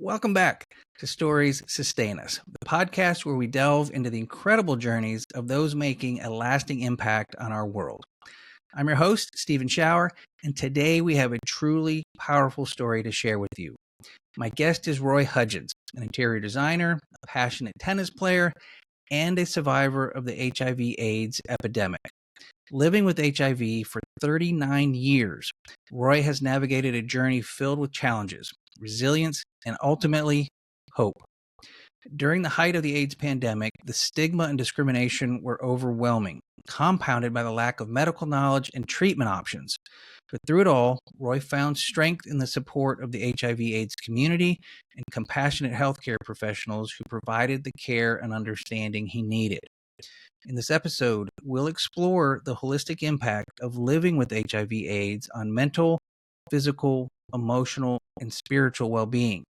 Welcome back to Stories Sustain Us, the podcast where we delve into the incredible journeys of those making a lasting impact on our world. I'm your host, Stephen Schauer, and today we have a truly powerful story to share with you. My guest is Roy Hudgens, an interior designer, a passionate tennis player, and a survivor of the HIV/AIDS epidemic. Living with HIV for 39 years, Roy has navigated a journey filled with challenges, resilience, and ultimately, hope. During the height of the AIDS pandemic, the stigma and discrimination were overwhelming, compounded by the lack of medical knowledge and treatment options. But through it all, Roy found strength in the support of the HIV/AIDS community and compassionate healthcare professionals who provided the care and understanding he needed. In this episode, we'll explore the holistic impact of living with HIV/AIDS on mental, physical, emotional, and spiritual well-being.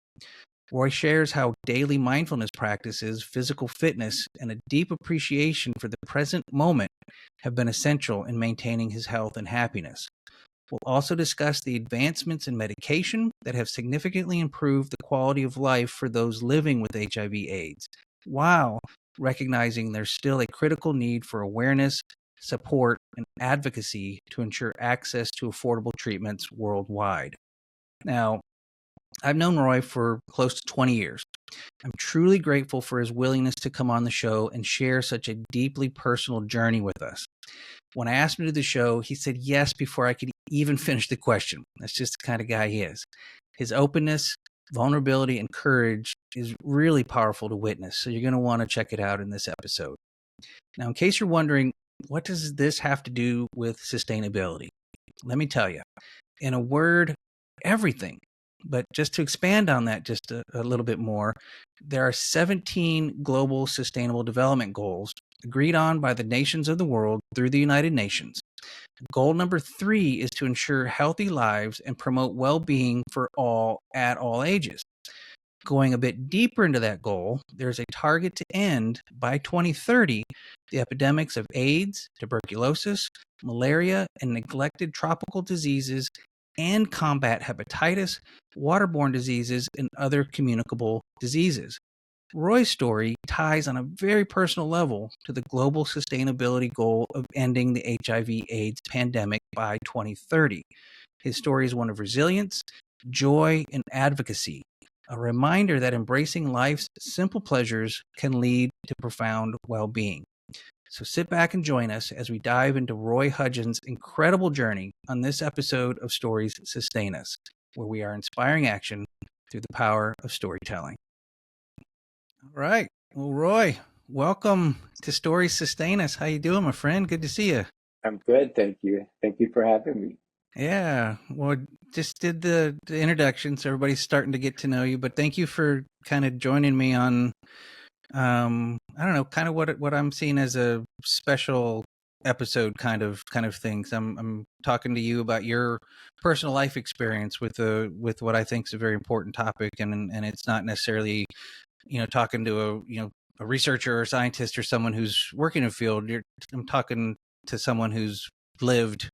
Roy shares how daily mindfulness practices, physical fitness, and a deep appreciation for the present moment have been essential in maintaining his health and happiness. We'll also discuss the advancements in medication that have significantly improved the quality of life for those living with HIV/AIDS, while recognizing there's still a critical need for awareness, support, and advocacy to ensure access to affordable treatments worldwide. Now, I've known Roy for close to 20 years. I'm truly grateful for his willingness to come on the show and share such a deeply personal journey with us. When I asked him to do the show, he said yes before I could even finish the question. That's just the kind of guy he is. His openness, vulnerability, and courage is really powerful to witness, so you're going to want to check it out in this episode. Now, in case you're wondering, what does this have to do with sustainability? Let me tell you. In a word, everything. But just to expand on that just a little bit more, there are 17 global sustainable development goals agreed on by the nations of the world through the United Nations. Goal number 3 is to ensure healthy lives and promote well-being for all at all ages. Going a bit deeper into that goal, there's a target to end by 2030 the epidemics of AIDS, tuberculosis, malaria, and neglected tropical diseases, and combat hepatitis, waterborne diseases, and other communicable diseases. Roy's story ties on a very personal level to the global sustainability goal of ending the HIV/AIDS pandemic by 2030. His story is one of resilience, joy, and advocacy, a reminder that embracing life's simple pleasures can lead to profound well-being. So sit back and join us as we dive into Roy Hudgens' incredible journey on this episode of Stories Sustain Us, where we are inspiring action through the power of storytelling. All right. Well, Roy, welcome to Stories Sustain Us. How you doing, my friend? Good to see you. I'm good, thank you. Thank you for having me. Yeah. Well, just did the introduction, so everybody's starting to get to know you, but thank you for kind of joining me on I don't know, kind of what I'm seeing as a special episode kind of things. I'm talking to you about your personal life experience with what I think is a very important topic, and it's not necessarily, talking to a researcher or a scientist or someone who's working in a field. I'm talking to someone who's lived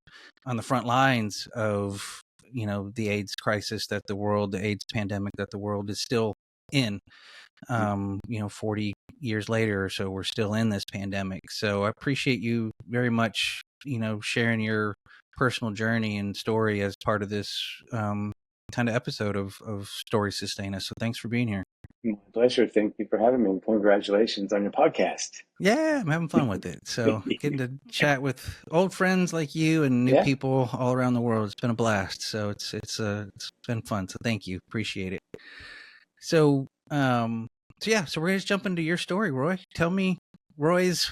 on the front lines of the AIDS crisis the AIDS pandemic that the world is still in. 40 years later or so, we're still in this pandemic. So I appreciate you very much, sharing your personal journey and story as part of this kind of episode of Stories Sustain Us. So thanks for being here. My pleasure. Thank you for having me, and congratulations on your podcast. Yeah, I'm having fun with it. So getting to chat with old friends like you and new people all around the world. It's been a blast. So it's been fun. So thank you. Appreciate it. So so we're going to jump into your story, Roy. Tell me Roy's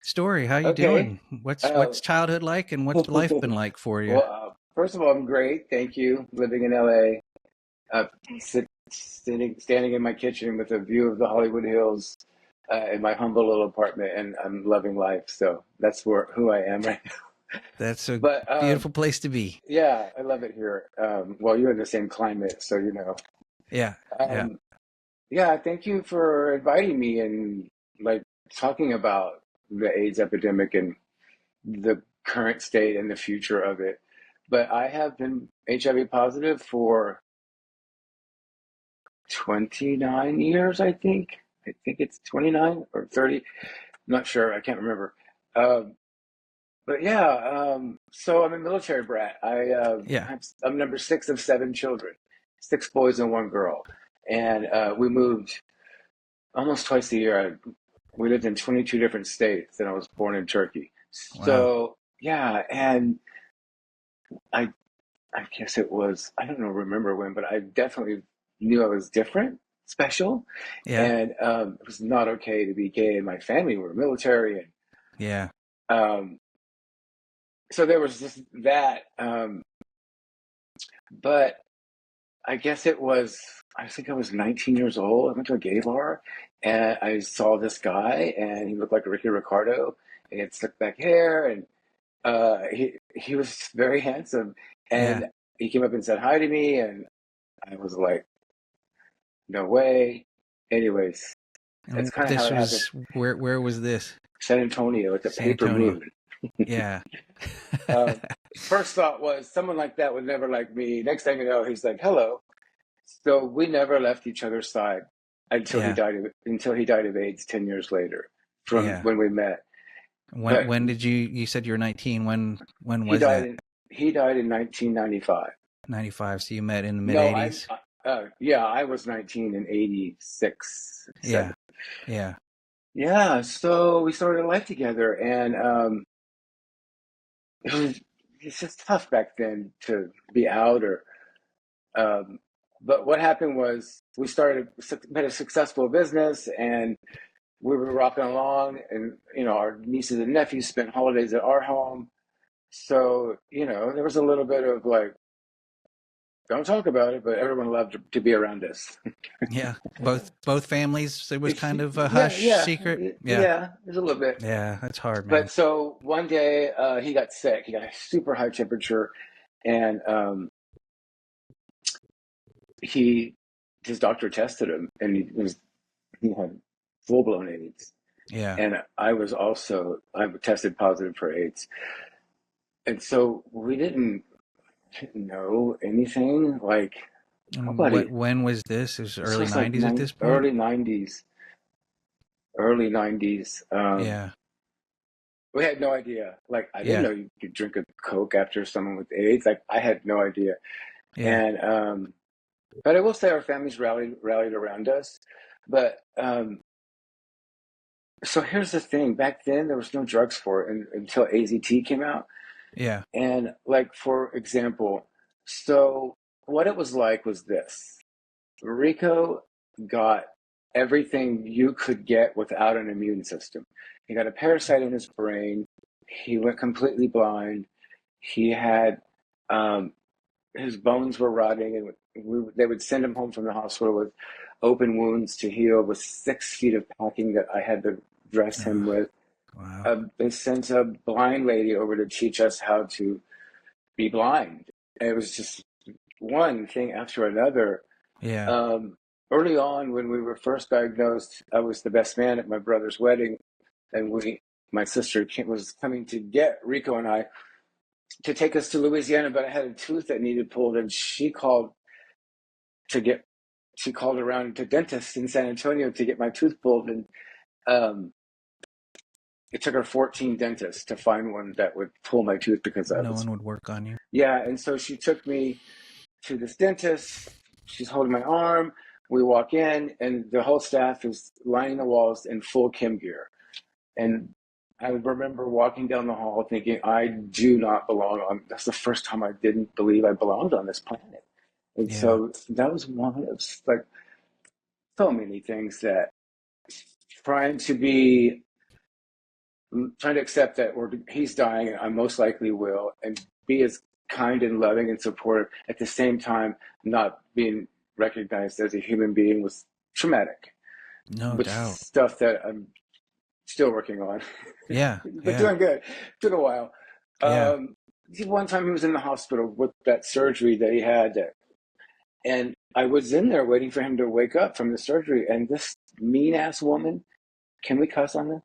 story. How you doing? What's childhood like, and what's life been like for you? Well, first of all, I'm great. Thank you. Living in LA, standing in my kitchen with a view of the Hollywood Hills in my humble little apartment, and I'm loving life. So that's who I am right now. That's a beautiful place to be. Yeah, I love it here. Well, you're in the same climate, so Yeah. Yeah, thank you for inviting me and talking about the AIDS epidemic and the current state and the future of it. But I have been HIV positive for 29 years, I think. I think it's 29 or 30. I'm not sure. I can't remember. Um, but yeah, so I'm a military brat. Yeah. I'm number six of seven children, six boys and one girl. And we moved almost twice a year. We lived in 22 different states, and I was born in Turkey. Wow. So yeah, and I I guess it was, I don't know, remember when, but I definitely knew I was different, special, Yeah. and it was not okay to be gay. And my family were military, and Yeah. um, so there was just that. But I guess it was, I think I was 19 years old. I went to a gay bar, and I saw this guy, and he looked like Ricky Ricardo, and he had slick back hair, and he was very handsome, Yeah. and he came up and said hi to me, and I was like, no way. Anyways, that's And kind of how this it happened. was where was this? San Antonio at the San Paper Antonio. Moon. Yeah. Um, First thought was someone like that would never like me. Next thing you know, he's like, "Hello." So we never left each other's side Yeah. until he died of AIDS 10 years later from Yeah. when we met. But When did you said you were 19? When he was died that? in he died in 1995. 95. So you met in the mid No, 80s? yeah, I was 19 in 86, Yeah. 7. Yeah. Yeah, so we started a life together, and it was it's just tough back then to be out or um, but what happened was we made a successful business, and we were rocking along, and our nieces and nephews spent holidays at our home. So there was a little bit of like, don't talk about it, but everyone loved to be around us. Yeah. Both families, it was kind of a Yeah, hush yeah, secret. Yeah. yeah, there's a little bit. Yeah, that's hard, man. But so one day he got sick. He got a super high temperature, and he his doctor tested him, and he had full blown AIDS. Yeah. And I tested positive for AIDS, and so we didn't know anything. Like And nobody. when was this? It was This early was like 90s at this point? early 90s. Yeah. We had no idea. Like I didn't Yeah. know you could drink a Coke after someone with AIDS. Like I had no idea. Yeah. And but I will say our families rallied around us. But so here's the thing. Back then there was no drugs for it until AZT came out. Yeah. And like for example, so what it was like was this. Rico got everything you could get without an immune system. He got a parasite in his brain. He went completely blind. He had his bones were rotting, and they would send him home from the hospital with open wounds to heal, with 6 feet of packing that I had to dress him Oh, with. wow. They sent a blind lady over to teach us how to be blind. And it was just one thing after another. Yeah. Um, Early on, when we were first diagnosed, I was the best man at my brother's wedding, and my sister was coming to get Rico and I to take us to Louisiana, but I had a tooth that needed pulled, and to get she called around to dentists in San Antonio to get my tooth pulled, and um, it took her 14 dentists to find one that would pull my tooth because I No was, one would work on you. yeah. And so she took me to this dentist. She's holding my arm. We walk in, and the whole staff is lining the walls in full Kim gear. And I remember walking down the hall thinking, I do not belong on. That's the first time I didn't believe I belonged on this planet. And Yeah. so that was one of like so many things that trying to be trying to accept that he's dying and I most likely will, and be as kind and loving and supportive at the same time, not being recognized as a human being was traumatic, No with doubt. stuff that I'm still working on, Yeah. but Yeah. doing good. Took a while. Yeah. Um, One time he was in the hospital with that surgery that he had, and I was in there waiting for him to wake up from the surgery, and this mean ass woman, can we cuss on this?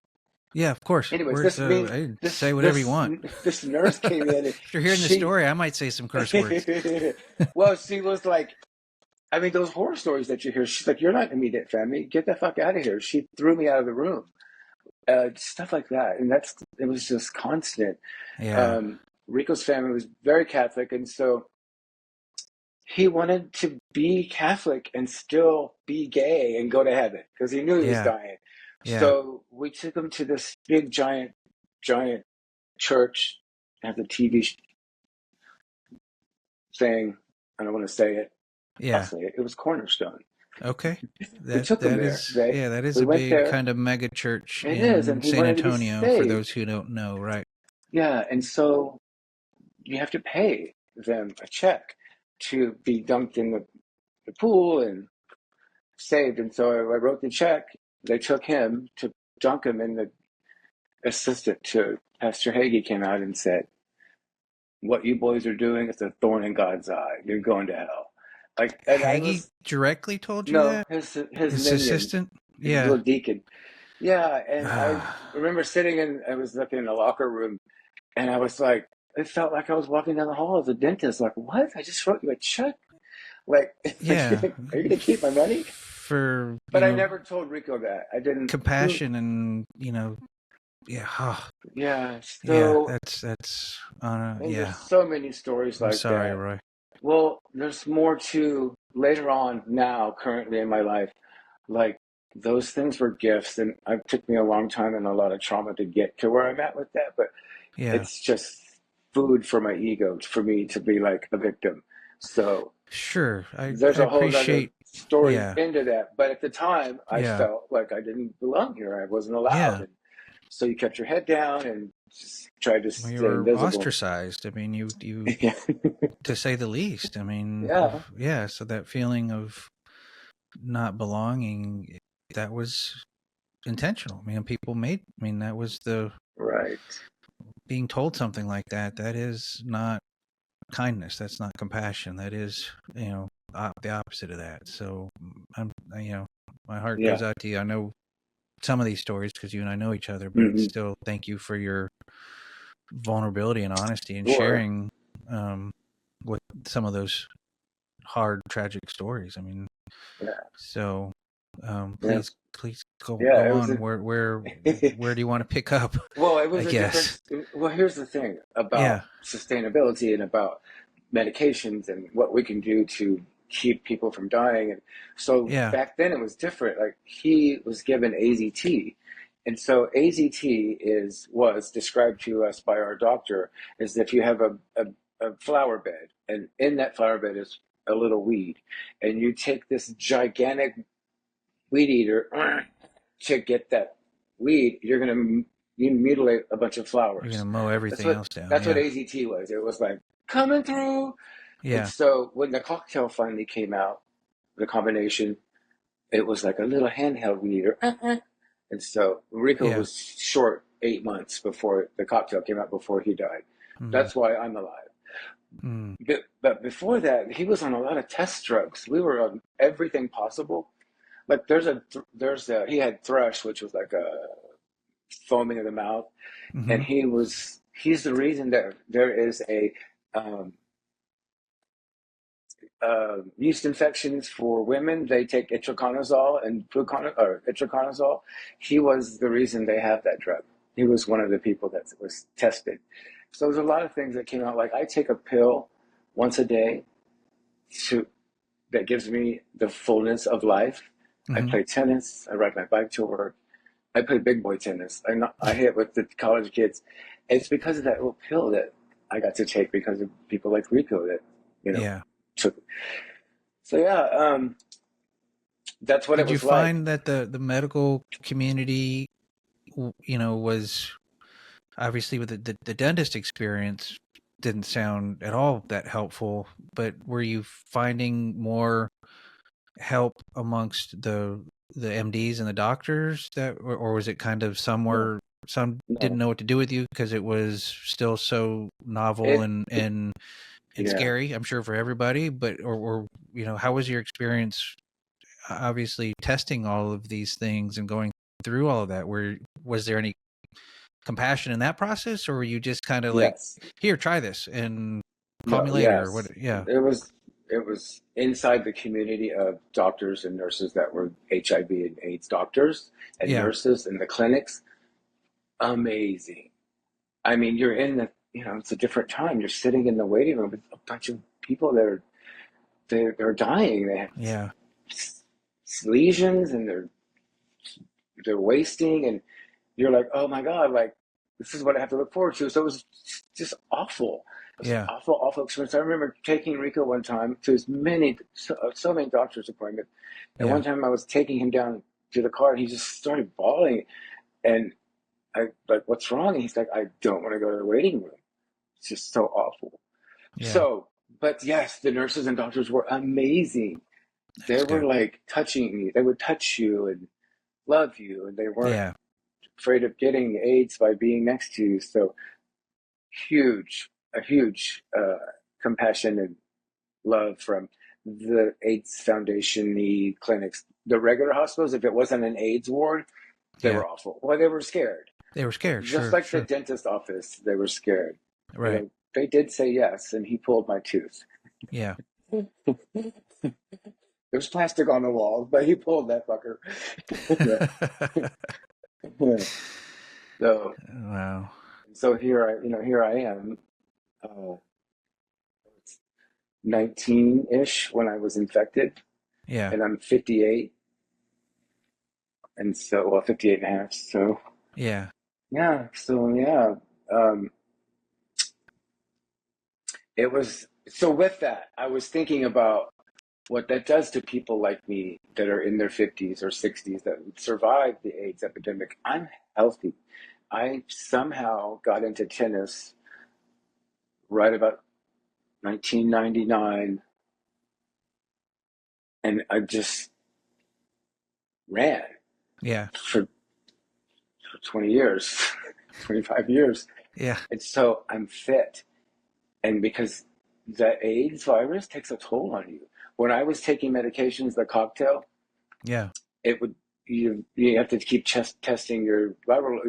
Yeah, of course. Anyways, We're so say whatever you want. this nurse came in, and If you're hearing the she story, I might say some curse words. well, she was like, I mean, those horror stories that you hear, she's like, "You're not immediate family. Get the fuck out of here." She threw me out of the room. Stuff like that, and it was just constant. Yeah. Um, Rico's family was very Catholic, and so he wanted to be Catholic and still be gay and go to heaven because he knew he was Yeah. dying. Yeah. So we took him to this big, giant church. Have the TV thing. I don't want to say it. I'll Yeah. say it. It was Cornerstone. Okay. We took him there. That is We a went big there. kind of mega church It is, in and he San wanted to be Antonio for saved. those who don't know, right? Yeah, and so you have to pay them a check to be dunked in the pool and saved. And so I wrote the check. They took him to dunk him, and the assistant to Pastor Hagee came out and said, "What you boys are doing is a thorn in God's eye. You're going to hell." Like, and I Hagee was directly told you no, that? his His minion, assistant? his Yeah. little deacon. Yeah, and I remember sitting in. I was looking in the locker room, and I was like, it felt like I was walking down the hall as a dentist. Like, what? I just wrote you a check. Like, Yeah. are you gonna keep my money? For, But I never told Rico that. I didn't. compassion and, yeah. Yeah. Yeah, So, that's and yeah. there's so many stories I'm like sorry, that. Roy. Well, there's more to later on now, currently in my life. Like, those things were gifts, and it took me a long time and a lot of trauma to get to where I'm at with that. But Yeah. it's just food for my ego for me to be like a victim. So Sure. there's I a whole other appreciate. story Yeah. into that. But at the time, I Yeah. felt like I didn't belong here. I wasn't allowed. Yeah. And so you kept your head down and just tried to We stay were invisible. ostracized. I mean, you Yeah. to say the least. I mean, Yeah. yeah, so that feeling of not belonging, that was intentional. I mean, that was the Right. being told something like that. That is not kindness. That's not compassion. That is, the opposite of that. So my heart Yeah. goes out to you. I know some of these stories because you and I know each other, but it's Hmm. still, thank you for your vulnerability and honesty and Sure. sharing with some of those hard, tragic stories. I mean, Yeah. so Yeah. please go Yeah. It was on. a. Where do you want to pick up? Well, it I was a guess. difference. Well, here's the thing about Yeah. sustainability and about medications and what we can do to keep people from dying. And so Yeah. back then it was different. Like he was given AZT. And so AZT was described to us by our doctor as if you have a flower bed, and in that flower bed is a little weed, and you take this gigantic weed eater to get that weed, you mutilate a bunch of You're flowers. gonna mow That's everything what else down. that's what Yeah. AZT was. It was like coming through. And Yeah. so when the cocktail finally came out, the combination, it was like a little handheld weed eater. And so Rico Yeah. was short 8 months before the cocktail came out before he died. Mm-hmm. That's why I'm alive. Mm. But before that, he was on a lot of test drugs. We were on everything possible. Like there's a he had thrush, which was like a foaming of the mouth, and Mm-hmm. he's the reason that there is a um, yeast infections for women. They take itraconazole and itraconazole. He was the reason they have that drug. He was one of the people that was tested. So there's a lot of things that came out. Like I take a pill once a day to that gives me the fullness of life. I Mm-hmm. play tennis. I ride my bike to work. I play big boy tennis. I hit with the college kids. It's because of that little pill that I got to take because of people like Rico that, you know, Yeah. took. So yeah, that's what it Did you was like. find that the medical community, was obviously with the dentist experience didn't sound at all that helpful, but were you finding more help amongst the MDs and the doctors or was it kind of No, some didn't no. know what to do with you because it was still so novel It, and yeah, scary, I'm sure for everybody, but or how was your experience obviously testing all of these things and going through all of that? Was there any compassion in that process, or were you just kind of like, yes. here, try this and call No, me later or what? yes. Yeah. It was. it was inside the community of doctors and nurses that were HIV and AIDS doctors and Yeah. nurses in the clinics. Amazing. I mean, you're in the, it's a different time. You're sitting in the waiting room with a bunch of people that are they're dying. They have Yeah. lesions and they're wasting, and you're like, oh my God, like this is what I have to look forward to. So it was just awful. It was an Yeah. awful, awful experience. I remember taking Rico one time to so many doctor's appointments. And Yeah. one time I was taking him down to the car and he just started bawling. And I like, what's wrong? And he's like, I don't want to go to the waiting room. It's just so awful. Yeah. So, but yes, the nurses and doctors were amazing. They That's were good. like touching you. They would touch you and love you, and they weren't Yeah. afraid of getting AIDS by being next to you. So a huge compassion and love from the AIDS Foundation, the clinics, the regular hospitals. If it wasn't an AIDS ward, they Yeah. were awful. Well, they were scared. They were scared. Just Sure. like the Sure. dentist office, they were scared. Right. They did say yes, and he pulled my tooth. Yeah. There's plastic on the walls, but he pulled that fucker. So, Wow. so here I am, uh, 19-ish when I was infected, Yeah. and I'm 58, and so, well, 58 and a half. So, Yeah. yeah. Um, it was, so with that, I was thinking about what that does to people like me that are in their 50s or 60s that survived the AIDS epidemic. I'm healthy. I somehow got into tennis right about 1999, and I just ran Yeah. for 20 years, 25 years. Yeah. And so I'm fit. And because the AIDS virus takes a toll on you. When I was taking medications, the cocktail, Yeah. it would you have to keep testing your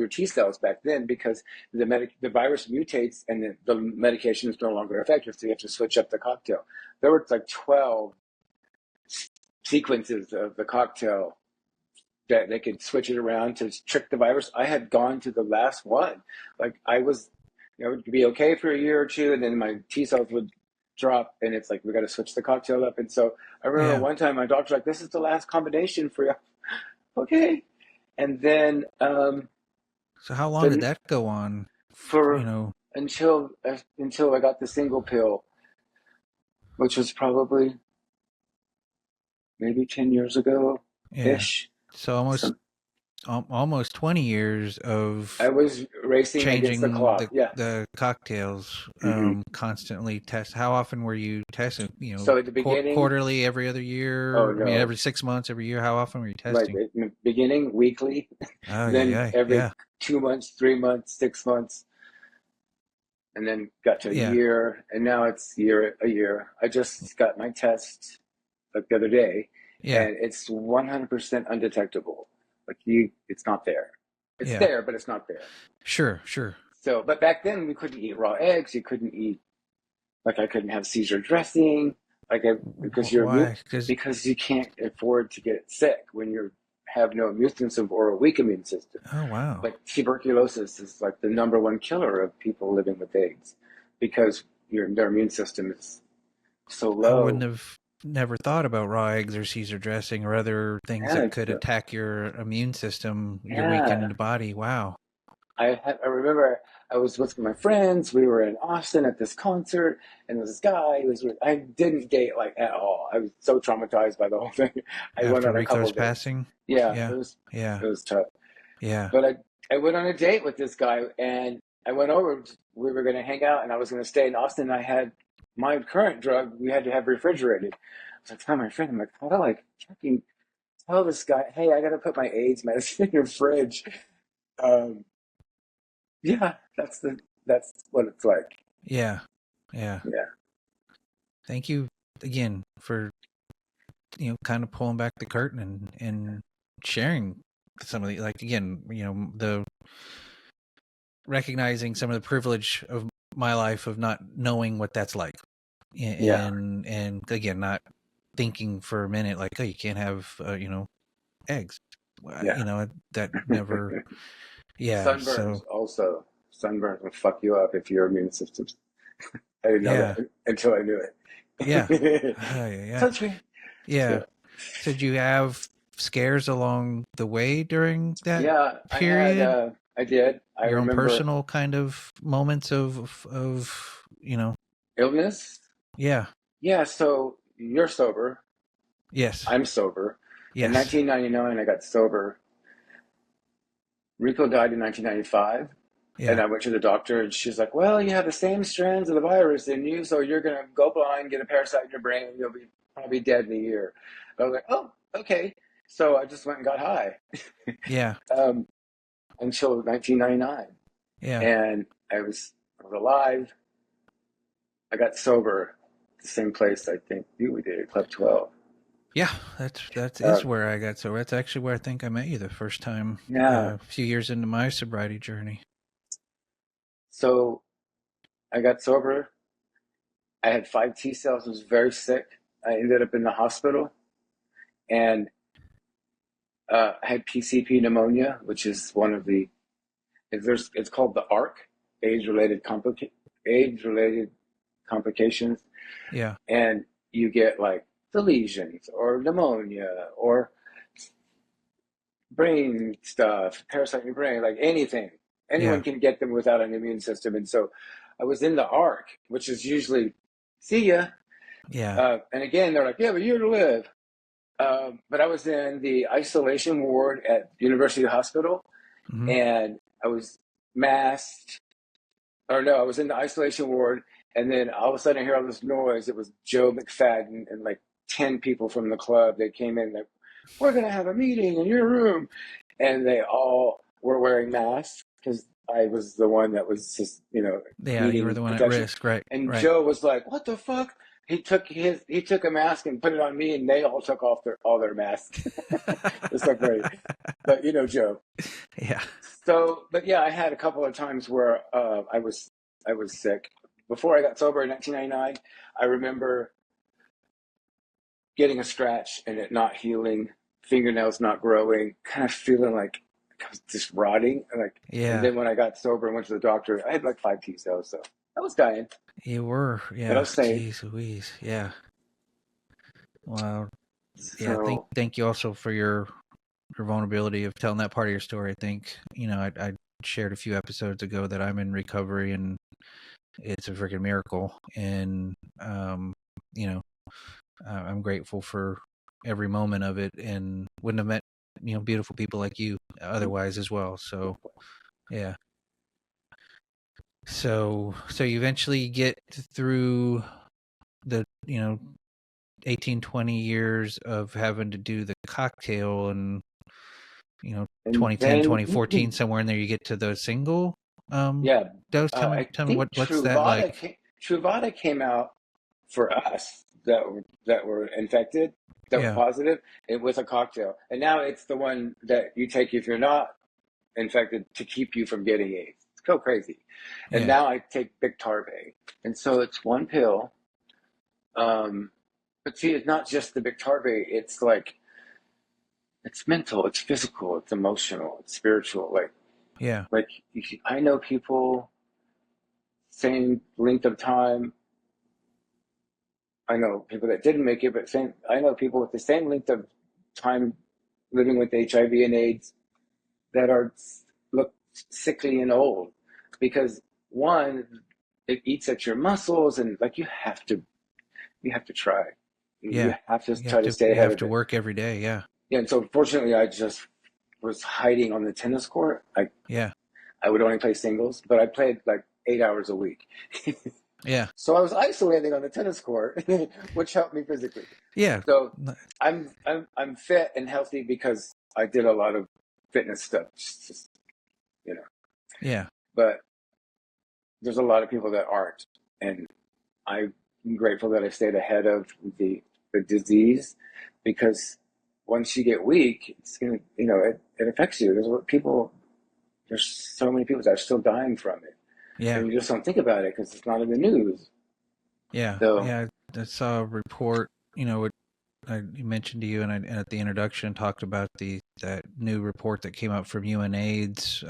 T cells back then because the virus mutates and the medication is no longer effective, so you have to switch up the cocktail. There were like 12 sequences of the cocktail that they could switch it around to trick the virus. I had gone to the last one. Like I was, it would be okay for a year or two, and then my T cells would drop, and it's like we got to switch the cocktail up. And so I remember Yeah. one time my doctor's like, "This is the last combination for you." Okay, and then So how long did the that go on? You for know. until I got the single pill, which was probably maybe 10 years ago Yeah. ish. So So almost 20 years I of was racing against the changing clock. Yeah. the cocktails, Hmm. constantly test. How often were you testing? So at the beginning, Quarterly, every other oh year. I mean, no, every 6 months, every year. How often were you like testing? in the beginning, weekly, Oh yeah, then yeah, every yeah, 2 months, 3 months, 6 months, and then got to a yeah, year, and now it's a year. I just got my test like the other day, yeah, and it's 100% undetectable. Like it's not there. It's yeah. there, but it's not there. Sure, sure. So, but back then we couldn't eat raw eggs. You couldn't eat, like I couldn't have Caesar dressing, because Why? Because because you can't afford to get sick when you have no immune system or a weak immune system. oh wow, Like tuberculosis is like the number one killer of people living with AIDS because their immune system is so I wouldn't low. have never thought about raw eggs or Caesar dressing or other things Yeah, that could attack your immune system, your yeah. weakened body. Wow. I remember I was with my friends. We were in Austin at this concert, and this guy I didn't date like at all. I was so traumatized by the whole thing. I went After on a couple Rico's of dates. passing. Yeah, Yeah, yeah, it was tough. yeah, But I went on a date with this guy, and I went over. We were going to hang out, and I was going to stay in Austin. I had my current drug. We had to have refrigerated. I was like, tell my friend, I'm like, how do I fucking tell this guy, hey, I got to put my AIDS medicine in your fridge. Um, yeah, that's what it's like. yeah, yeah. Yeah. Thank you again for kind of pulling back the curtain and sharing some of the, like, again, the recognizing some of the privilege of my life of not knowing what that's like. Yeah. and again, not thinking for a minute like, oh, you can't have eggs. Yeah. That never. Yeah. Sunburns So also. Sunburns will fuck you up if your immune system's. I didn't know yeah, that until I knew yeah, it. yeah. Touch me. Yeah. So, So did you have scares along the way during that yeah, period? I did. I Your own remember personal kind of moments of illness. yeah. Yeah, so you're sober. Yes. I'm sober. In Yes. 1999, I got sober. Rico died in 1995. And Yeah. I went to the doctor, and she's like, "Well, you have the same strands of the virus in you, so you're gonna go blind, get a parasite in your brain, and you'll be probably dead in a year." I was like, "Oh, okay." So I just went and got high Yeah. um, until 1999, Yeah. and I was alive. I got sober, at the same place I think you did at Club 12. Yeah, that is Um, where I got sober. That's actually where I think I met you the first time, yeah. a few years into my sobriety journey. So I got sober. I had 5 T cells. I was very sick. I ended up in the hospital, and I had PCP pneumonia, which is one of the it's called the ARC, age related complications, Yeah. and you get like the lesions or pneumonia or brain stuff, parasite in your brain, like anything. Anyone Yeah. can get them without an immune system, and so I was in the ARC, which is usually see ya, Yeah. and again they're like, "You have a year to live." But I was in the isolation ward at University Hospital, Hmm. and I was masked, or no, I was in the isolation ward, and then all of a sudden I hear all this noise. It was Joe McFadden and like 10 people from the club. They came in like, "We're gonna have a meeting in your room," and they all were wearing masks because I was the one that was just Yeah. You were needing the one at protection. risk, right? And Right. Joe was like, "What the fuck?" He took a mask and put it on me, and they all took off their masks. It's so great, but Joe. Yeah. So, but yeah, I had a couple of times where I was sick. Before I got sober in 1999, I remember getting a scratch and it not healing, fingernails not growing, kind of feeling like I was just rotting. And Yeah. then when I got sober and went to the doctor, I had like 5 T cells, so I was dying, You were. but I Yeah. was sane. Jeez Louise. Yeah. Wow. Yeah. Thank So thank you also for your vulnerability of telling that part of your story. I think I shared a few episodes ago that I'm in recovery, and it's a freaking miracle. And you know, I'm grateful for every moment of it, and wouldn't have met beautiful people like you otherwise as well. So yeah. So you eventually get through the 18, 20 years of having to do the cocktail, and and 2010, then 2014, somewhere in there, you get to the single yeah, dose. I Tell me think what's that like? Truvada came out for us that were infected, that were Yeah. positive, with a cocktail, and now it's the one that you take if you're not infected to keep you from getting AIDS. It's so crazy. And Yeah. now I take Biktarvy, and so it's one pill. But see, it's not just the Biktarvy. It's like it's mental, it's physical, it's emotional, it's spiritual. Yeah. Like I know people same length of time. I know people that didn't make it, but I know people with the same length of time living with HIV and AIDS that look sickly and old because one, it eats at your muscles, and like you have to try. You Yeah. have to try to stay You ahead have of to it. work every day. Yeah. Yeah, and so fortunately I just was hiding on the tennis court. Yeah. I would only play singles, but I played like 8 hours a week. Yeah. So I was isolating on the tennis court, which helped me physically. Yeah. So I'm fit and healthy because I did a lot of fitness stuff. Just, you know, Yeah. but there's a lot of people that aren't, and I'm grateful that I stayed ahead of the disease, because once you get weak, it's gonna it affects you. There's so many people that are still dying from it, Yeah. and you just don't think about it because it's not in the news. Yeah. So Yeah. I saw a report, I mentioned to you and at the introduction talked about that new report that came out from UNAIDS.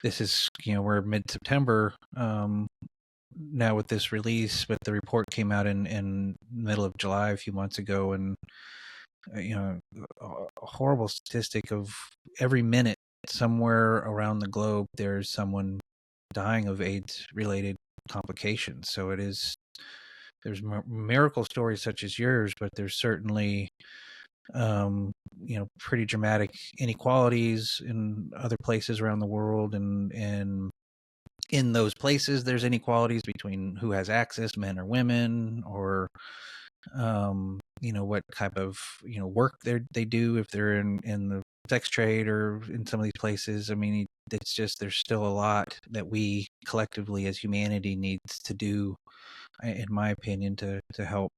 This is, we're mid-September now with this release, but the report came out in middle of July a few months ago, and a horrible statistic of every minute somewhere around the globe there's someone dying of AIDS related complications. So there's miracle stories such as yours, but there's certainly pretty dramatic inequalities in other places around the world, and in those places there's inequalities between who has access, men or women, or what type of work they do, if they're in the sex trade or in some of these places. I mean, it's just, there's still a lot that we collectively as humanity needs to do, in my opinion, to help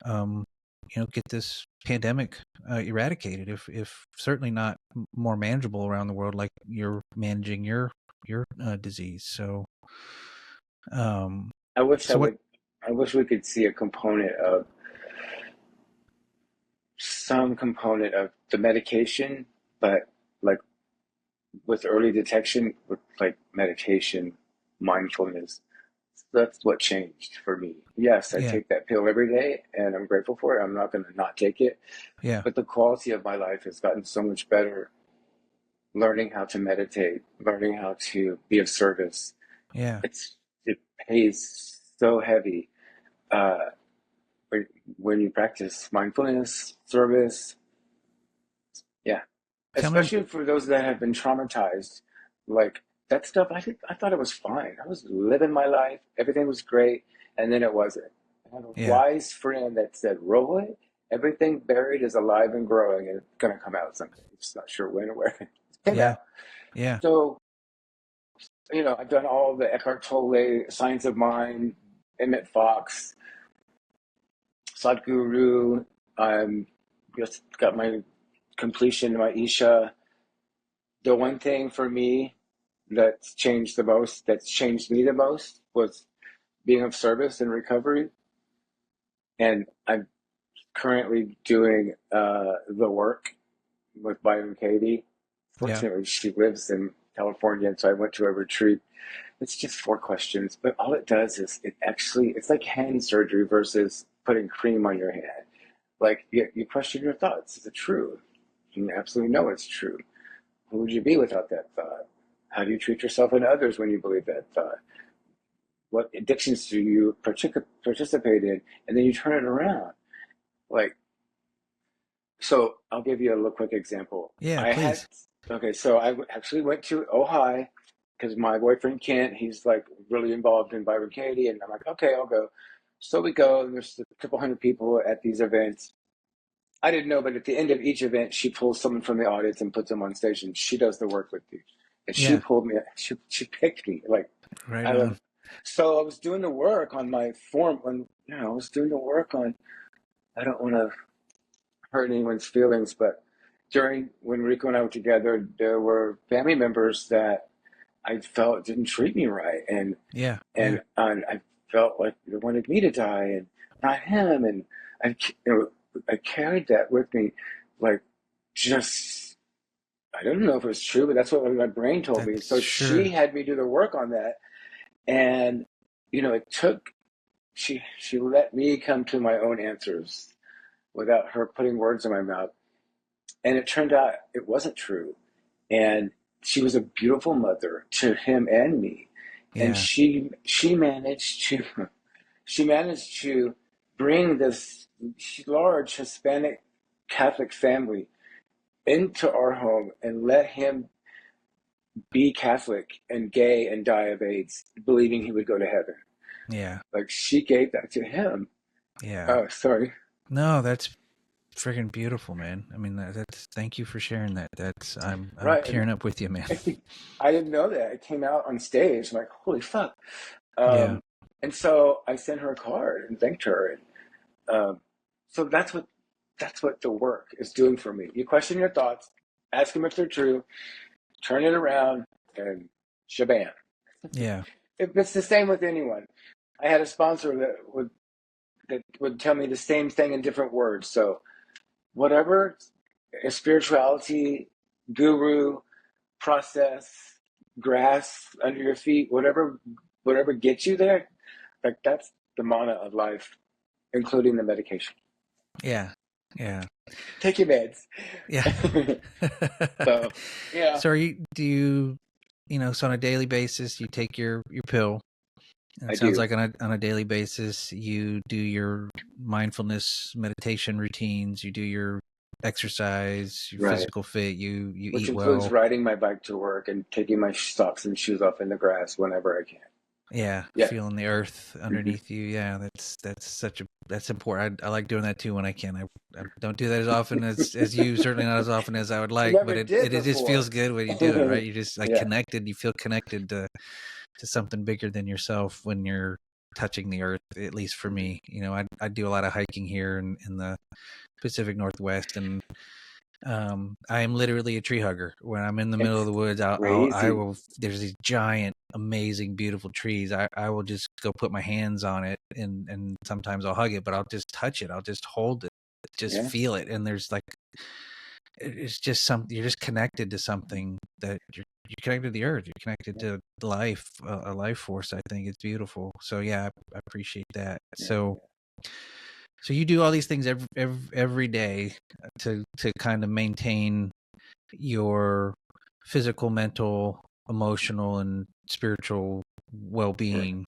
get this pandemic eradicated, if certainly not more manageable around the world, like you're managing your disease. So um I wish I so what would. I wish we could see a component of some component of the medication, but like with early detection, with like meditation, mindfulness. That's what changed for me. Yes, I yeah, take that pill every day and I'm grateful for it. I'm not going to not take it. yeah, But the quality of my life has gotten so much better learning how to meditate, learning how to be of service. yeah. It pays so heavy uh, when you practice mindfulness, service. Yeah, Tell me. especially for those that have been traumatized, like that stuff. I thought it was fine. I was living my life. Everything was great, and then it wasn't. I had a Yeah, wise friend that said, "Roll it. Everything buried is alive and growing, and it's gonna come out someday. Just not sure when or where." It came yeah, out. yeah. So I've done all the Eckhart Tolle, Science of Mind, Emmett Fox, Sadhguru. I'm just got my completion, my Isha. The one thing for me that's changed me the most, was being of service and recovery. And I'm currently doing the work with Byron Katie. Yeah, Fortunately, she lives in California, and so I went to a retreat. It's just 4 questions, but all it does is it's like hand surgery versus putting cream on your hand. Like you question your thoughts. Is it true? You absolutely know it's true. Who would you be without that thought? How do you treat yourself and others when you believe that thought? What addictions do you participate in? And then you turn it around. Like, so I'll give you a little quick example. yeah, I had, please. okay, so actually went to Ojai because my boyfriend Kent, he's like really involved in Byron Katie, and I'm like, okay, I'll go. So we go, and there's a couple hundred people at these events. I didn't know, but at the end of each event, she pulls someone from the audience and puts them on stage, and she does the work with you. And she Yeah, pulled me, she picked me. Like, right I on. love, so I was doing the work on my form, I was doing the work on, I don't want to hurt anyone's feelings, but during when Rico and I were together, there were family members that I felt didn't treat me right, and Yeah, yeah, and I felt like they wanted me to die and not him, and I I carried that with me, like just I don't know if it was true, but that's what my brain told me. that's So she sure. had me do the work on that, and it took she let me come to my own answers without her putting words in my mouth. And it turned out it wasn't true. And she was a beautiful mother to him and me. And Yeah, she managed to bring this large Hispanic Catholic family into our home and let him be Catholic and gay and die of AIDS, believing he would go to heaven. yeah, Like she gave that to him. yeah. Oh, sorry. No, that's friggin' beautiful, man. I mean, that's, thank you for sharing that. That's, I'm Right. And tearing up with you, man. I didn't know that. It came out on stage. I'm like, holy fuck. Yeah, And so I sent her a card and thanked her. And so that's what the work is doing for me. You question your thoughts, ask them if they're true, turn it around, and shabam. yeah, It's the same with anyone. I had a sponsor that would tell me the same thing in different words. So whatever a spirituality guru process, grass under your feet, whatever gets you there, like that's the mana of life, including the medication. Yeah. Yeah. Take your meds. Yeah. So yeah, So do you, so on a daily basis, you take your pill. And I it sounds do. like on a daily basis, you do your mindfulness meditation routines, you do your exercise, your Right. physical fit, you Which eat includes well. riding my bike to work and taking my socks and shoes off in the grass whenever I can. Yeah, Yeah. feeling the earth Hmm. underneath you. Yeah, that's important. I like doing that too when I can. I don't do that as often as you. Certainly not as often as I would I like. But never did it just feels before. good when you do it, right? You just like Yeah. connected. You feel connected to something bigger than yourself when you're touching the earth. At least for Mhm. me, I do a lot of hiking here in the Pacific Northwest, and I am literally a tree hugger. When I'm in the middle of It's the woods, I crazy. will. There's these giant, amazing, beautiful trees. I will just go put my hands on it, and sometimes I'll hug it, but I'll just touch it. I'll just hold it, just Yeah. feel it. And there's like, it's just you're just connected to something that you're connected to the earth. You're connected Yeah. to life, a life force. I think it's beautiful. So yeah, I appreciate that. Yeah. So you do all these things every day to kind of maintain your physical, mental, emotional, and spiritual Right. well-being.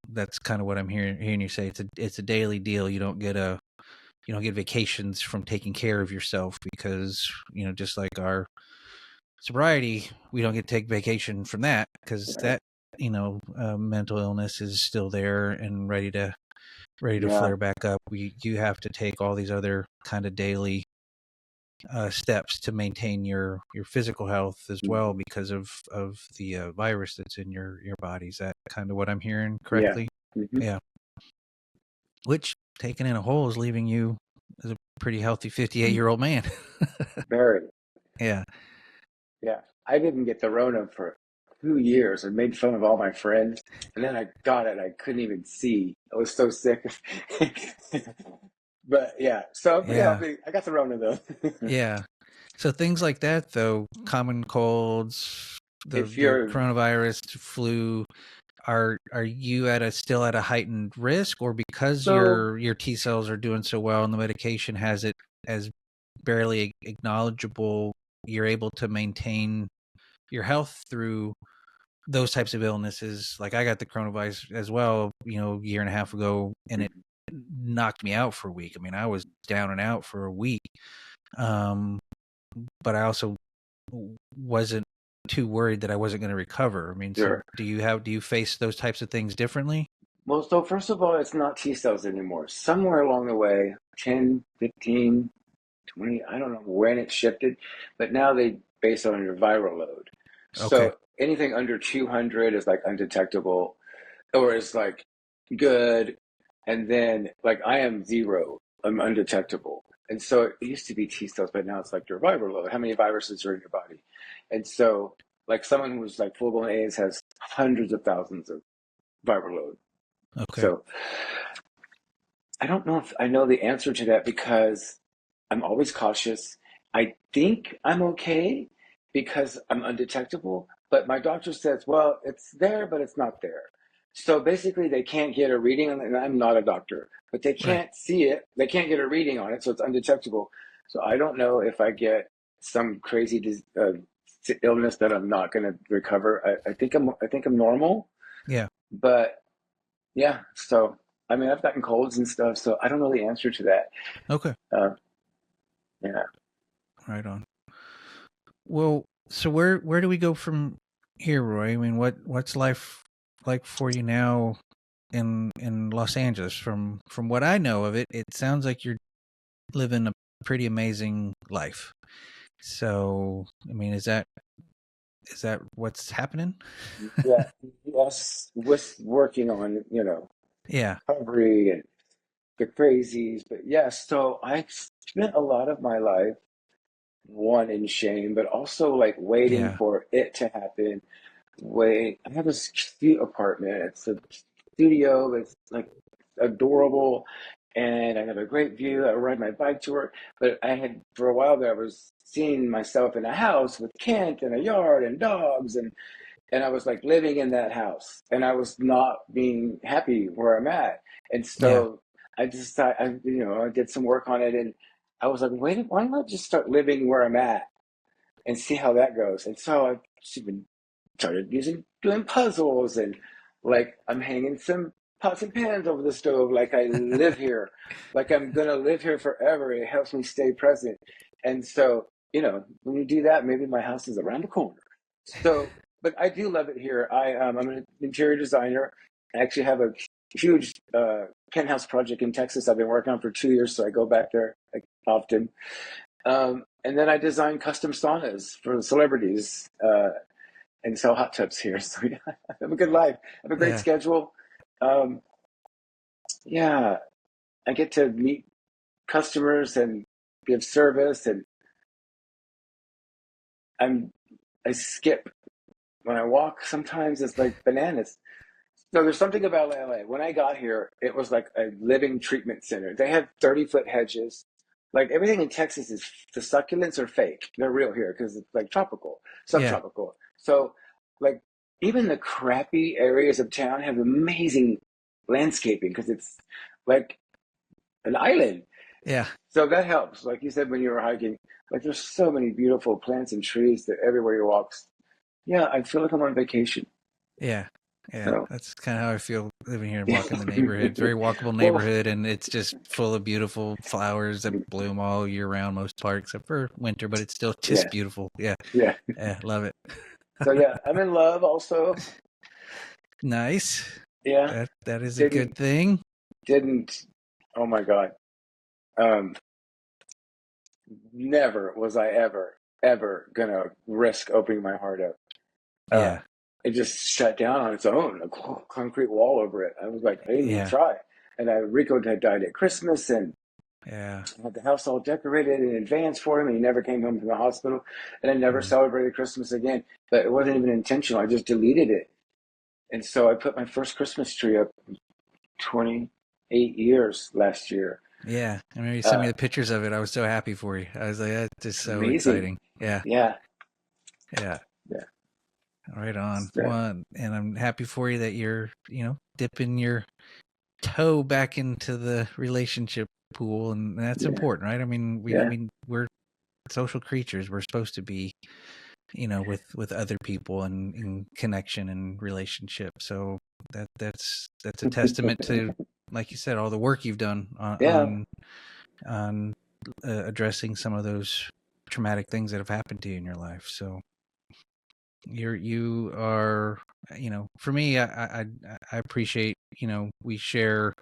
That's kind of what I'm hearing you say. It's a daily deal. You don't get vacations from taking care of yourself because just like our sobriety, we don't get to take vacation from that because Right. that mental illness is still there and ready to Yeah. flare back up. You have to take all these other kind of daily steps to maintain your physical health as well Hmm. because of the virus that's in your body. Is that kind of what I'm hearing Yeah. correctly? Hmm. Yeah. Which taken in a whole is leaving you as a pretty healthy 58-year-old man. Very. Yeah. Yeah. I didn't get the Rona for 2 years and made fun of all my friends. And then I got it. I couldn't even see. I was so sick. But yeah, so I'm pretty Yeah. healthy. I got the Rona though. Yeah. So things like that, though, common colds, If the you're coronavirus, flu, are you still at a heightened risk, or because so your T cells are doing so well and the medication has it as barely acknowledgeable, you're able to maintain your health through those types of illnesses? Like I got the coronavirus as well, a year and a half ago, and it knocked me out for a week. I mean, I was down and out for a week. Um, but I also wasn't too worried that I wasn't going to recover. I mean, so sure. do you face those types of things differently? Well, so first of all, it's not T cells anymore. Somewhere along the way, 10, 15, 20, I don't know when it shifted, but now they base it on your viral load. Okay. So anything under 200 is like undetectable or is like good. And then like I am zero, I'm undetectable. And so it used to be T cells, but now it's like your viral load. How many viruses are in your body? And so like someone who's like full blown AIDS has hundreds of thousands of viral load. Okay. So I don't know if I know the answer to that because I'm always cautious. I think I'm okay because I'm undetectable, but my doctor says, well, it's there, but it's not there. So basically, they can't get a reading on it, and I'm not a doctor, but they Right. can't see it. They can't get a reading on it, so it's undetectable. So I don't know if I get some crazy illness that I'm not going to recover. I think I'm normal, Yeah. but yeah. So I mean, I've gotten colds and stuff, so I don't know the answer to that. Okay. Uh, yeah. Right on. Well, so where do we go from here, Roy? I mean, what's life like for you now in Los Angeles? From what I know of it, it sounds like you're living a pretty amazing life. So, I mean, is that what's happening? Yeah, yes, was working on, Yeah. recovery and the crazies, but yes, so I spent a lot of my life, one in shame, but also like waiting Yeah. for it to happen. Wait, I have this cute apartment. It's studio. It's like adorable, and I have a great view. I ride my bike to work. But I had for a while there, I was seeing myself in a house with Kent and a yard and dogs, and I was like living in that house, and I was not being happy where I'm at. And Yeah. so I decided, I did some work on it, and I was like, wait, why not just start living where I'm at and see how that goes? And so I've just been started doing puzzles, and like I'm hanging some pots and pans over the stove like I live here, like I'm gonna live here forever. It helps me stay present. And so, when you do that, maybe my house is around the corner. So, but I do love it here. I'm an interior designer. I actually have a huge penthouse project in Texas I've been working on for 2 years, so I go back there like often. And then I design custom saunas for celebrities, and sell hot tubs here. So yeah, I have a good life. I have a great Yeah. schedule. Um, yeah, I get to meet customers and give service, and I'm I skip when I walk. Sometimes it's like bananas. So there's something about LA. When I got here, it was like a living treatment center. They have 30-foot hedges. Like everything in Texas is the succulents are fake. They're real here because it's like tropical, Yeah. subtropical. So like even the crappy areas of town have amazing landscaping because it's like an island. Yeah. So that helps. Like you said when you were hiking, like there's so many beautiful plants and trees that everywhere you walk. Yeah, I feel like I'm on vacation. Yeah. Yeah. So That's kind of how I feel living here and walking the neighborhood. It's a very walkable well, neighborhood, and it's just full of beautiful flowers that bloom all year round, most part, except for winter, but it's still just yeah, beautiful. Yeah. yeah. Yeah. Love it. So yeah, I'm in love also. Nice. Yeah, That is a good didn't thing. didn't. Oh my God. Um, Never was I ever gonna risk opening my heart up. Uh, Yeah. it just shut down on its own. A concrete wall over it. I was like, I didn't even Yeah. try. And Rico had died at Christmas, and Yeah. I had the house all decorated in advance for him, and he never came home from the hospital, and I never Mm. celebrated Christmas again. But it wasn't even intentional. I just deleted it. And so I put my first Christmas tree up 28 years last year. Yeah. I remember you sent me Uh, the pictures of it. I was so happy for you. I was like, that's just it's so amazing. exciting. Yeah. Yeah, Yeah. yeah. Right on. So, Well, and I'm happy for you that you're, dipping your toe back into the relationship pool, and that's yeah, important, right? I mean, yeah. we're social creatures. We're supposed to be, with other people and in connection and relationship. So that's a testament to, like you said, all the work you've done on Yeah, addressing some of those traumatic things that have happened to you in your life. So you are, for me, I appreciate, we share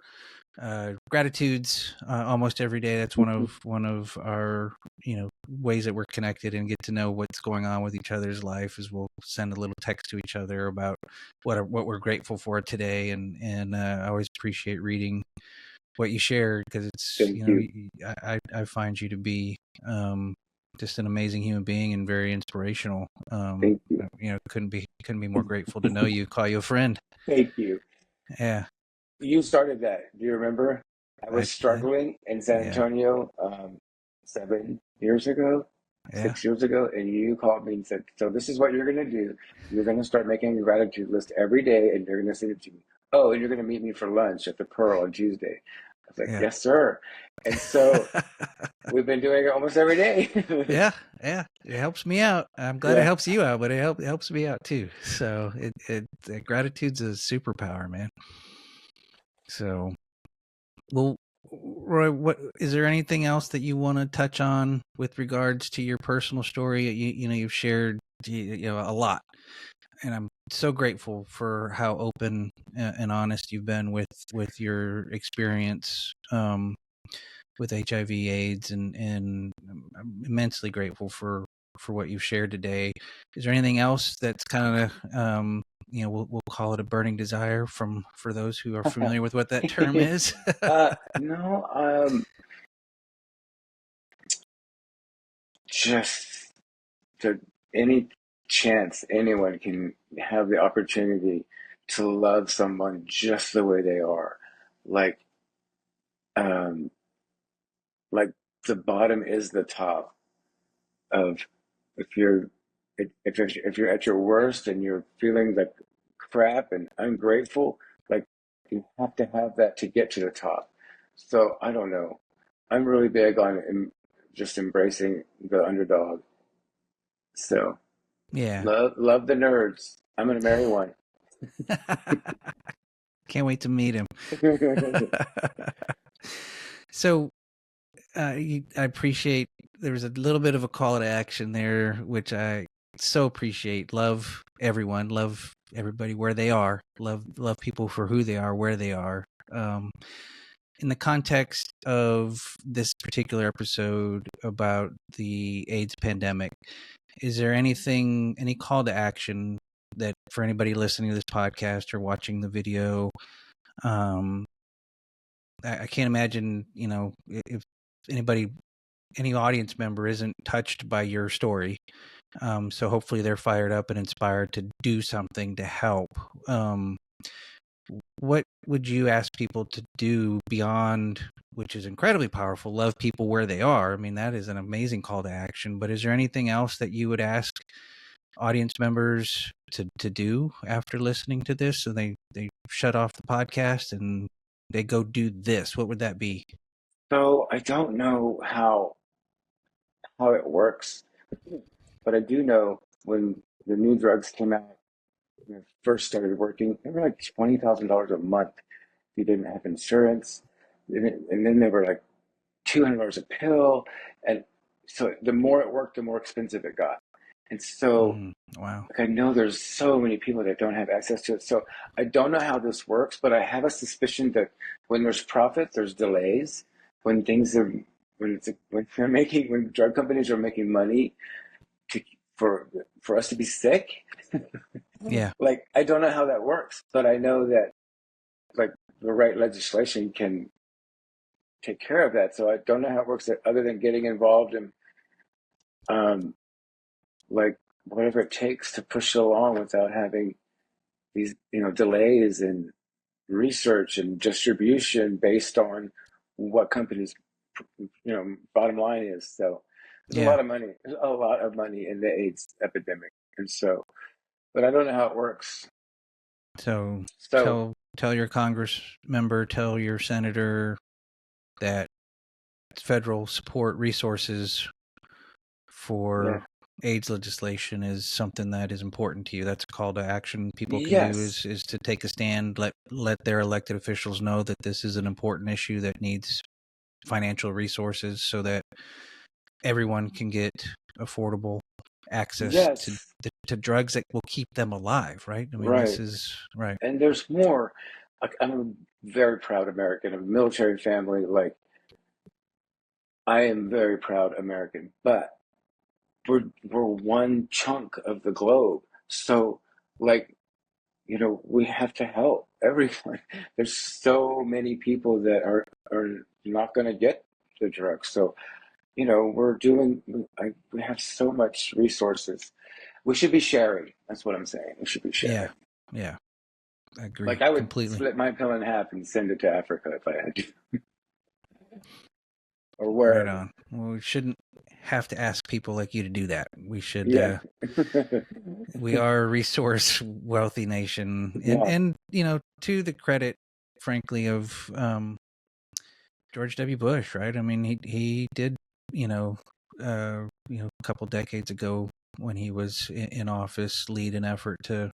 gratitudes almost every day. That's one of our, ways that we're connected and get to know what's going on with each other's life. Is we'll send a little text to each other about what we're grateful for today, and I always appreciate reading what you share, because it's, thank you. I find you to be, just an amazing human being and very inspirational. Thank you. Couldn't be more grateful to know you, call you a friend. Thank you. Yeah. You started that. Do you remember? I was I struggling in San yeah. Antonio 7 years ago, Yeah. 6 years ago, and you called me and said, "So this is what you're going to do. You're going to start making a gratitude list every day, and you're going to send it to me. Oh, and you're going to meet me for lunch at the Pearl on Tuesday." I was like, Yeah. "Yes, sir." And so we've been doing it almost every day. Yeah, yeah, it helps me out. I'm glad it Yeah. helps you out, but it helps me out too. So gratitude's a superpower, man. So, well, Roy, what is there anything else that you want to touch on with regards to your personal story? You've shared, a lot, and I'm so grateful for how open and honest you've been with your experience with HIV/AIDS, and I'm immensely grateful for what you've shared today. Is there anything else that's kind of, we'll call it a burning desire for those who are familiar with what that term is? No, just to any chance anyone can have the opportunity to love someone just the way they are. Like, um, like the bottom is the top of if you're if you're at your worst and you're feeling like crap and ungrateful, like you have to have that to get to the top. So I don't know. I'm really big on just embracing the underdog. So Yeah. love the nerds. I'm gonna marry one. Can't wait to meet him. So I appreciate there was a little bit of a call to action there, which I so appreciate. Love everyone, love everybody where they are, love people for who they are, where they are. In the context of this particular episode about the AIDS pandemic, is there anything, any call to action that for anybody listening to this podcast or watching the video? I can't imagine, if anybody, any audience member isn't touched by your story. So hopefully they're fired up and inspired to do something to help. What would you ask people to do beyond, which is incredibly powerful, love people where they are? I mean, that is an amazing call to action, but is there anything else that you would ask audience members to do after listening to this? So they shut off the podcast and they go do this. What would that be? So I don't know how it works, but I do know when the new drugs came out, when I first started working, they were like $20,000 a month if you didn't have insurance. And then they were like $200 a pill. And so the more it worked, the more expensive it got. And so Wow. like I know there's so many people that don't have access to it. So I don't know how this works, but I have a suspicion that when there's profit, there's delays. When things are when drug companies are making money to for us to be sick, Yeah. like I don't know how that works, but I know that like the right legislation can take care of that. So I don't know how it works other than getting involved in um like whatever it takes to push it along without having these delays in research and distribution based on what companies bottom line is. So there's a Yeah. lot of money. There's a lot of money in the AIDS epidemic, and so, but I don't know how it works. So So tell your Congress member, tell your senator that federal support resources yeah, for AIDS legislation is something that is important to you. That's a call to action people can do yes, is to take a stand, let their elected officials know that this is an important issue that needs financial resources so that everyone can get affordable access yes, to drugs that will keep them alive, right? I mean, this right. is right. And there's more. Like, I'm a very proud American, a military family. Like I am very proud American, but we're one chunk of the globe. So like we have to help everyone. There's so many people that are not going to get the drugs. So we're doing. We have so much resources. We should be sharing. That's what I'm saying. We should be Yeah. sharing. Yeah. I agree Like I would completely. split my pill in half and send it to Africa if I had to, or Right wherever. on. Well, we shouldn't have to ask people like you to do that. We should Yeah. we are a resource wealthy nation, Yeah. and to the credit frankly of George W. Bush, right? I mean, he did, a couple decades ago when he was in office, lead an effort to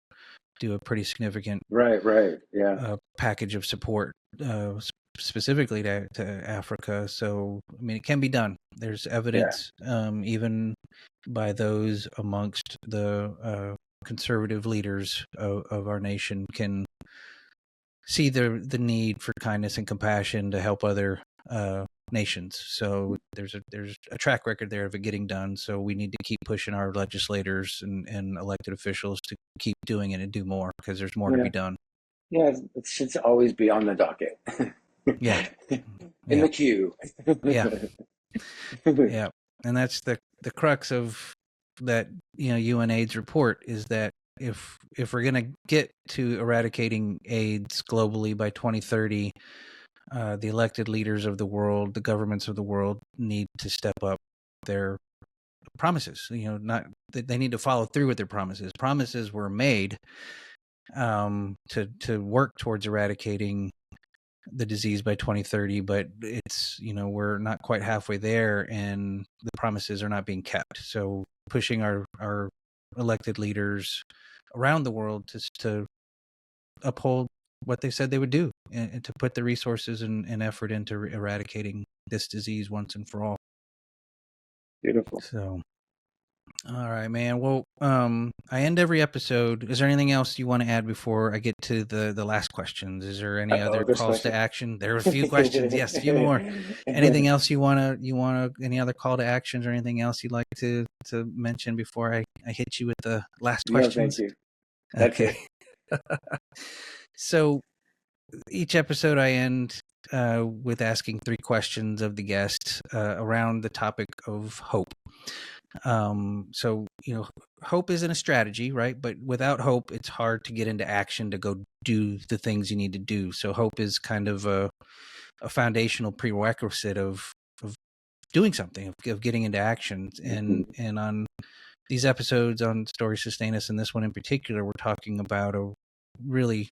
do a pretty significant Right. Right. Yeah. package of support, specifically to Africa. So, I mean, it can be done. There's Yeah. evidence, even by those amongst the conservative leaders of our nation, can see the need for kindness and compassion to help other nations. So there's a track record there of it getting done. So we need to keep pushing our legislators and elected officials to keep doing it and do more because there's more to Yeah. be done. Yeah. It should always be on the docket. Yeah, In yeah, the queue. yeah, yeah. And that's the crux of that UNAIDS report is that if we're going to get to eradicating AIDS globally by 2030, the elected leaders of the world, the governments of the world, need to step up their promises. Not they need to follow through with their promises. Promises were made to work towards eradicating the disease by 2030, but it's we're not quite halfway there, and the promises are not being kept. So pushing our elected leaders around the world to uphold what they said they would do, and to put the resources and effort into eradicating this disease once and for all. Beautiful. So, all right, man. Well, I end every episode. Is there anything else you want to add before I get to the last questions? Is there any other calls to action? There are a few questions. Yes, a few more. Anything else you wanna any other call to actions or anything else you'd like to mention before I hit you with the last questions? No, thank you. That's okay. So each episode I end with asking 3 questions of the guest around the topic of hope. So hope isn't a strategy, right? But without hope, it's hard to get into action to go do the things you need to do. So hope is kind of a foundational prerequisite of doing something, of getting into action. And on these episodes on Stories Sustain Us, and this one in particular, we're talking about a really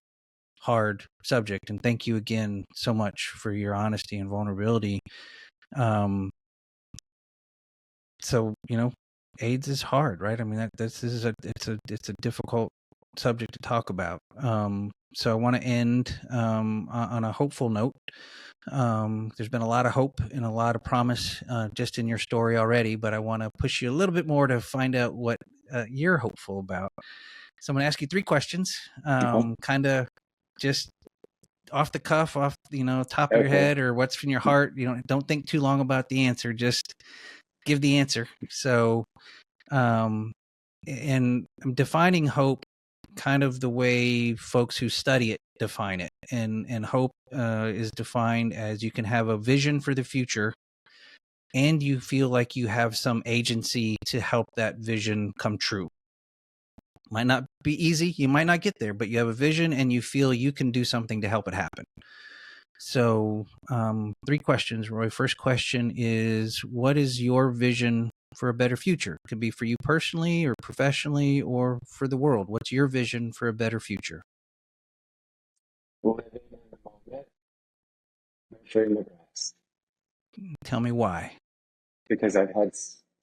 hard subject. And thank you again so much for your honesty and vulnerability. So AIDS is hard, right? I mean, it's a difficult subject to talk about. So I want to end on a hopeful note. There's been a lot of hope and a lot of promise just in your story already, but I want to push you a little bit more to find out what you're hopeful about. So I'm going to ask you 3 questions, kind of just off the cuff, off top of your head, or what's in your heart. Don't think too long about the answer. Just give the answer. So, and I'm defining hope kind of the way folks who study it define it. And hope is defined as you can have a vision for the future and you feel like you have some agency to help that vision come true. Might not be easy. You might not get there, but you have a vision and you feel you can do something to help it happen. So 3 questions, Roy. First question is, what is your vision for a better future? It could be for you personally or professionally or for the world. What's your vision for a better future? Living in the moment, nurturing the grass. Tell me why. Because I've had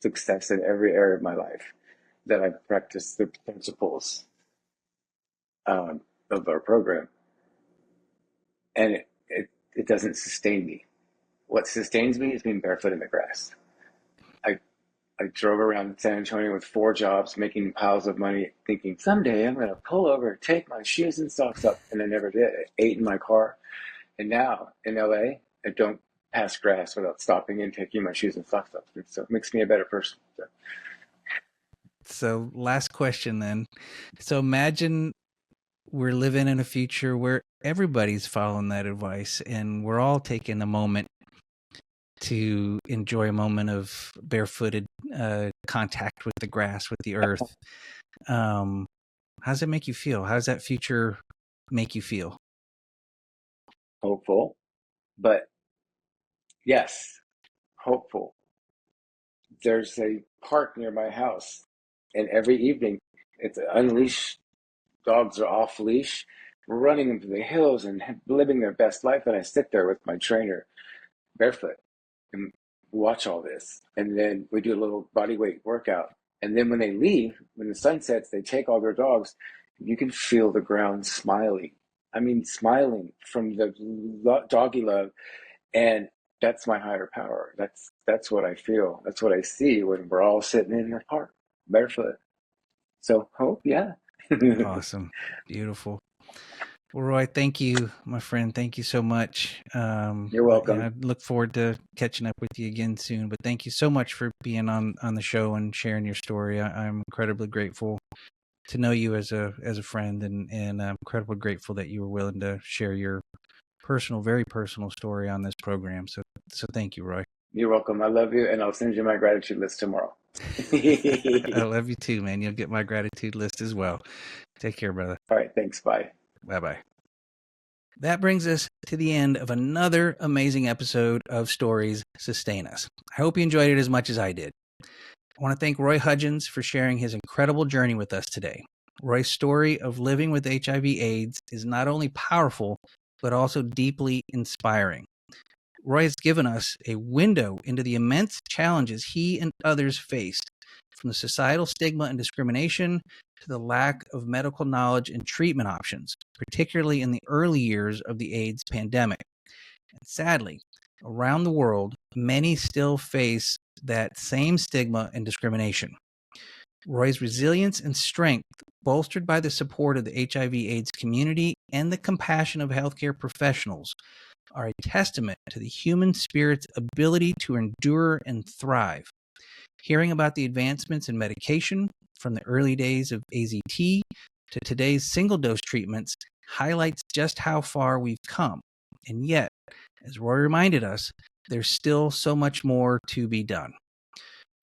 success in every area of my life that I've practiced the principles of our program. And it doesn't sustain me. What sustains me is being barefoot in the grass. I drove around San Antonio with 4 jobs, making piles of money, thinking someday I'm going to pull over, take my shoes and socks up, and I never did. I ate in my car, and now in LA, I don't pass grass without stopping and taking my shoes and socks up. So it makes me a better person. So last question then. So imagine we're living in a future where everybody's following that advice, and we're all taking a moment to enjoy a moment of barefooted contact with the grass, with the earth. How does it make you feel? How does that future make you feel? Hopeful, but yes, hopeful. There's a park near my house, and every evening it's unleashed. Dogs are off leash, running into the hills and living their best life. And I sit there with my trainer barefoot and watch all this. And then we do a little body weight workout. And then when they leave, when the sun sets, they take all their dogs. You can feel the ground smiling. I mean, smiling from the doggy love. And that's my higher power. That's what I feel. That's what I see when we're all sitting in the park barefoot. So hope, yeah. Awesome. Beautiful. Well, Roy, thank you, my friend. Thank you so much. You're welcome. I look forward to catching up with you again soon. But thank you so much for being on the show and sharing your story. I'm incredibly grateful to know you as a friend, and I'm incredibly grateful that you were willing to share your very personal story on this program. So thank you, Roy. You're welcome. I love you, and I'll send you my gratitude list tomorrow. I love you too, man. You'll get my gratitude list as well. Take care, brother. All right, thanks. Bye. Bye-bye. That brings us to the end of another amazing episode of Stories Sustain Us. I hope you enjoyed it as much as I did. I want to thank Roy Hudgens for sharing his incredible journey with us today. Roy's story of living with HIV/AIDS is not only powerful, but also deeply inspiring. Roy has given us a window into the immense challenges he and others faced, from the societal stigma and discrimination to the lack of medical knowledge and treatment options, particularly in the early years of the AIDS pandemic. And sadly, around the world, many still face that same stigma and discrimination. Roy's resilience and strength, bolstered by the support of the HIV/AIDS community and the compassion of healthcare professionals, are a testament to the human spirit's ability to endure and thrive. Hearing about the advancements in medication from the early days of AZT to today's single-dose treatments highlights just how far we've come. And yet, as Roy reminded us, there's still so much more to be done.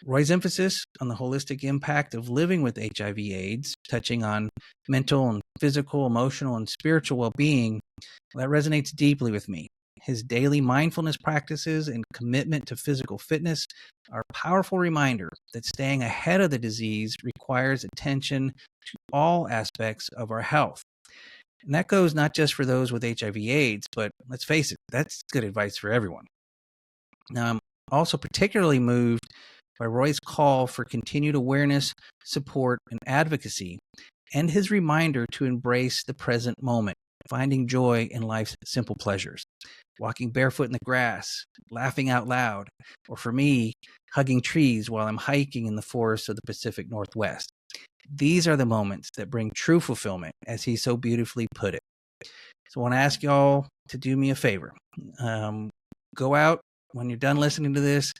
Roy's emphasis on the holistic impact of living with HIV/AIDS, touching on mental and physical, emotional, and spiritual well-being, that resonates deeply with me. His daily mindfulness practices and commitment to physical fitness are a powerful reminder that staying ahead of the disease requires attention to all aspects of our health. And that goes not just for those with HIV/AIDS, but let's face it, that's good advice for everyone. Now, I'm also particularly moved by Roy's call for continued awareness, support, and advocacy, and his reminder to embrace the present moment, finding joy in life's simple pleasures. Walking barefoot in the grass, laughing out loud, or for me, hugging trees while I'm hiking in the forests of the Pacific Northwest. These are the moments that bring true fulfillment, as he so beautifully put it. So I want to ask y'all to do me a favor. Go out when you're done listening to this,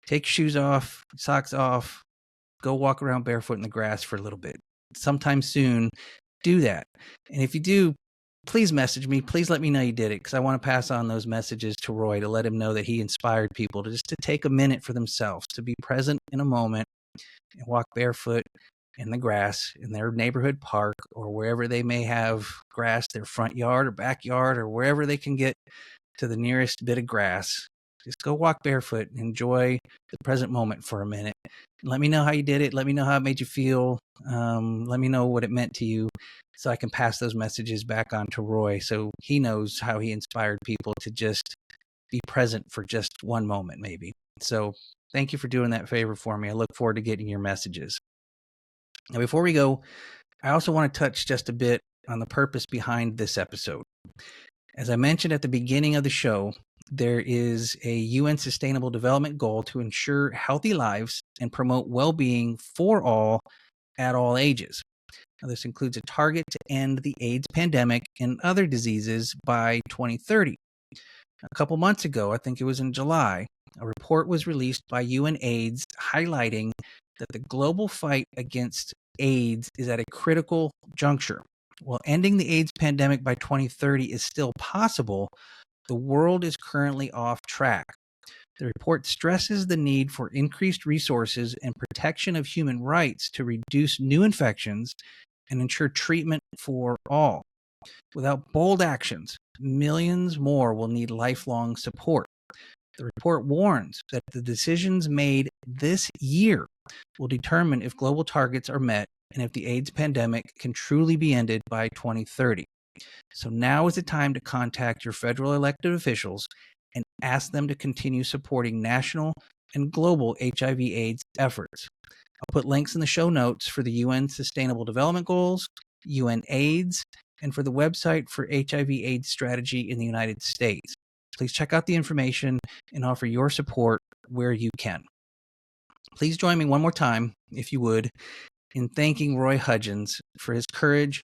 take your shoes off, socks off, go walk around barefoot in the grass for a little bit. Sometime soon, do that. And if you do, please message me. Please let me know you did it, because I want to pass on those messages to Roy to let him know that he inspired people to just take a minute for themselves, to be present in a moment and walk barefoot in the grass in their neighborhood park, or wherever they may have grass, their front yard or backyard, or wherever they can get to the nearest bit of grass. Just go walk barefoot and enjoy the present moment for a minute. Let me know how you did it. Let me know how it made you feel. Let me know what it meant to you, so I can pass those messages back on to Roy, so he knows how he inspired people to just be present for just one moment, maybe. So thank you for doing that favor for me. I look forward to getting your messages. Now, before we go, I also want to touch just a bit on the purpose behind this episode. As I mentioned at the beginning of the show, there is a UN Sustainable Development Goal to ensure healthy lives and promote well-being for all at all ages. Now, this includes a target to end the AIDS pandemic and other diseases by 2030. A couple months ago, I think it was in July, a report was released by UNAIDS highlighting that the global fight against AIDS is at a critical juncture. While ending the AIDS pandemic by 2030 is still possible, the world is currently off track. The report stresses the need for increased resources and protection of human rights to reduce new infections and ensure treatment for all. Without bold actions, millions more will need lifelong support. The report warns that the decisions made this year will determine if global targets are met and if the AIDS pandemic can truly be ended by 2030. So now is the time to contact your federal elected officials and ask them to continue supporting national and global HIV/AIDS efforts. I'll put links in the show notes for the UN Sustainable Development Goals, UNAIDS, and for the website for HIV/AIDS strategy in the United States. Please check out the information and offer your support where you can. Please join me one more time, if you would, in thanking Roy Hudgens for his courage,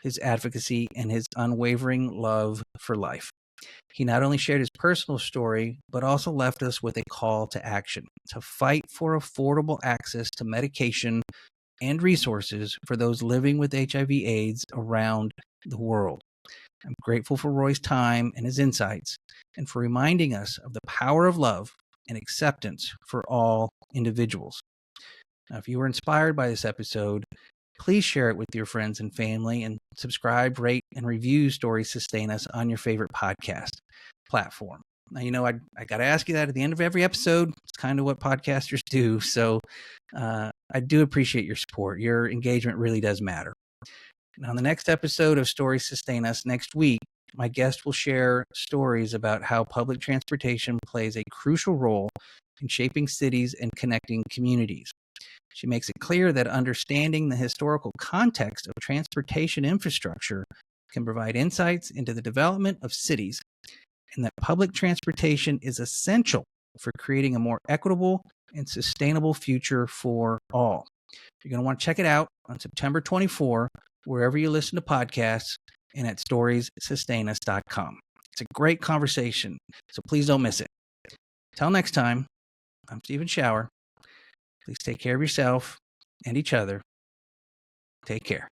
his advocacy, and his unwavering love for life. He not only shared his personal story, but also left us with a call to action to fight for affordable access to medication and resources for those living with HIV/AIDS around the world. I'm grateful for Roy's time and his insights, and for reminding us of the power of love and acceptance for all individuals. Now, if you were inspired by this episode, please share it with your friends and family and subscribe, rate, and review Stories Sustain Us on your favorite podcast platform. Now, I got to ask you that at the end of every episode. It's kind of what podcasters do. So I do appreciate your support. Your engagement really does matter. Now, on the next episode of Stories Sustain Us next week, my guest will share stories about how public transportation plays a crucial role in shaping cities and connecting communities. She makes it clear that understanding the historical context of transportation infrastructure can provide insights into the development of cities, and that public transportation is essential for creating a more equitable and sustainable future for all. You're going to want to check it out on September 24, wherever you listen to podcasts, and at storiessustainus.com. It's a great conversation, so please don't miss it. Till next time, I'm Stephen Schauer. Please take care of yourself and each other. Take care.